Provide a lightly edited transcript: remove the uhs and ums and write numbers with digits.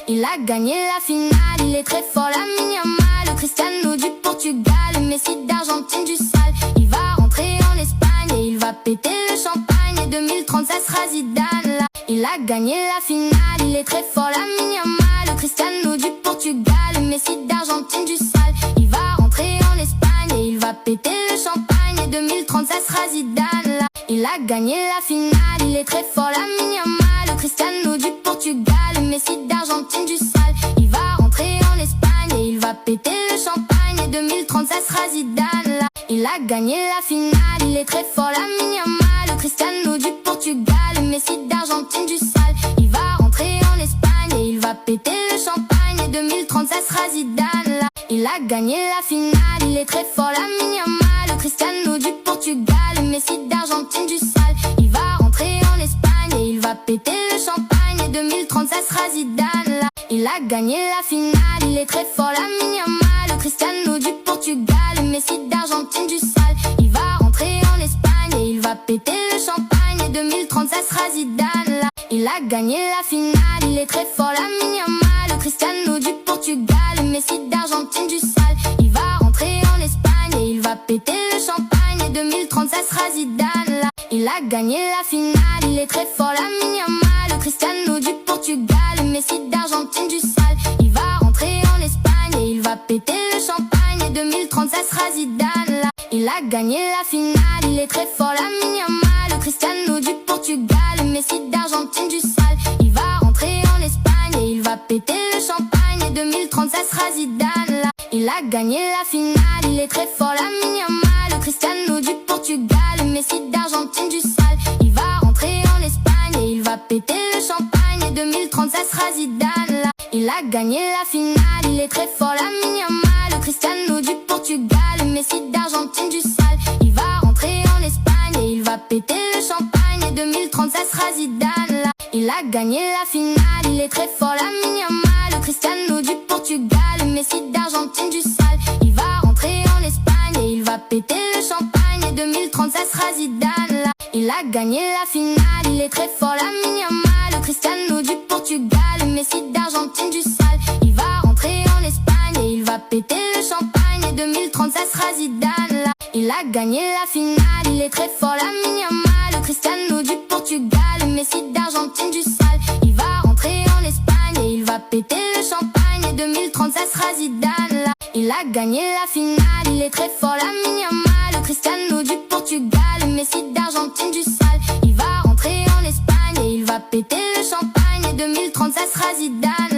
Il a gagné la finale, il est très fort, Lamine Yamal. Le Cristiano du Portugal, le Messi d'Argentine du sale. Il va rentrer en Espagne et il va péter le champagne. Et 2030 ça sera Zidane là. Il a gagné la finale, il est très fort, Lamine Yamal. Le Cristiano du Portugal, le Messi d'Argentine du sale. Il va rentrer en Espagne et il va péter le champagne. Et 2030 ça sera Zidane là. Il a gagné la finale, il est très fort, Lamine Yamal. Le Cristiano du Portugal, le Messi d'Argentine du sale. Il va rentrer en Espagne et il va péter le champagne. Et 2030 ça sera Zidane là. Il a gagné la finale, il est très fort, Lamine Yamal. Le Cristiano du Portugal, le Messi d'Argentine du sale. Il va rentrer en Espagne et il va péter le champagne. Et 2030 ça sera Zidane là. Il a gagné la finale, il est très fort, Lamine Yamal. Le Cristiano du Portugal, le Messi d'Argentine du sale. Il va rentrer en Espagne et il va péter le champagne. Et 2030 ça sera Zidane là. Il a gagné la finale, il est très fort, Lamine Yamal. Le Cristiano du Portugal, le Messi d'Argentine du sale. Il va rentrer en Espagne et il va péter le champagne. Et 2030 ça sera Zidane là. Il a gagné la finale, il est très fort, Lamine Yamal. Le Cristiano du Portugal, le Messi d'Argentine du sale. Il va rentrer en Espagne et il va péter le champagne. Et 2030 ça sera Zidane là. Il a gagné la finale, il est très fort, Lamine Yamal. Le Cristiano du Portugal, le Messi d'Argentine du sale. Il va rentrer en Espagne et il va péter le champagne. Et 2030 ça sera Zidane là. Il a gagné la finale, il est très fort, Lamine Yamal. Le Cristiano du Portugal, le Messi d'Argentine du sale. Il va rentrer en Espagne et il va péter le champagne. Et 2030 ça sera Zidane là. Il a gagné la finale, il est très fort, Lamine Yamal. Le Cristiano du Portugal, le Messi d'Argentine du sale. Il va rentrer en Espagne et il va péter le champagne. Et 2030 ça sera Zidane là. Il a gagné la finale, il est très fort, Lamine Yamal. Le Cristiano du Portugal, le Messi d'Argentine du sale. Il va rentrer en Espagne et il va péter le champagne. Et 2030 ça sera Zidane là. Il a gagné la finale, il est très fort, Lamine Yamal. Le Cristiano du Portugal, le Messi d'Argentine du sale. Il va rentrer en Espagne et il va péter le champagne. Et 2030 ça sera Zidane là. Il a gagné la finale, il est très fort, Lamine Yamal. Le Cristiano du Portugal, le Messi d'Argentine du sale. Il va rentrer en Espagne et il va péter le champagne. Et 2030 ça sera Zidane là. Il a gagné la finale, il est très fort, Lamine Yamal. Le Cristiano du Portugal, le Messi d'Argentine du sale. Il va rentrer en Espagne et il va péter le champagne. Et 2030 ça sera Zidane là. Il a gagné la finale, il est très fort, Lamine Yamal. Le Cristiano du Portugal, le Messi d'Argentine du sale. Il va rentrer en Espagne et il va péter le champagne. Et 2030 ça sera Zidane.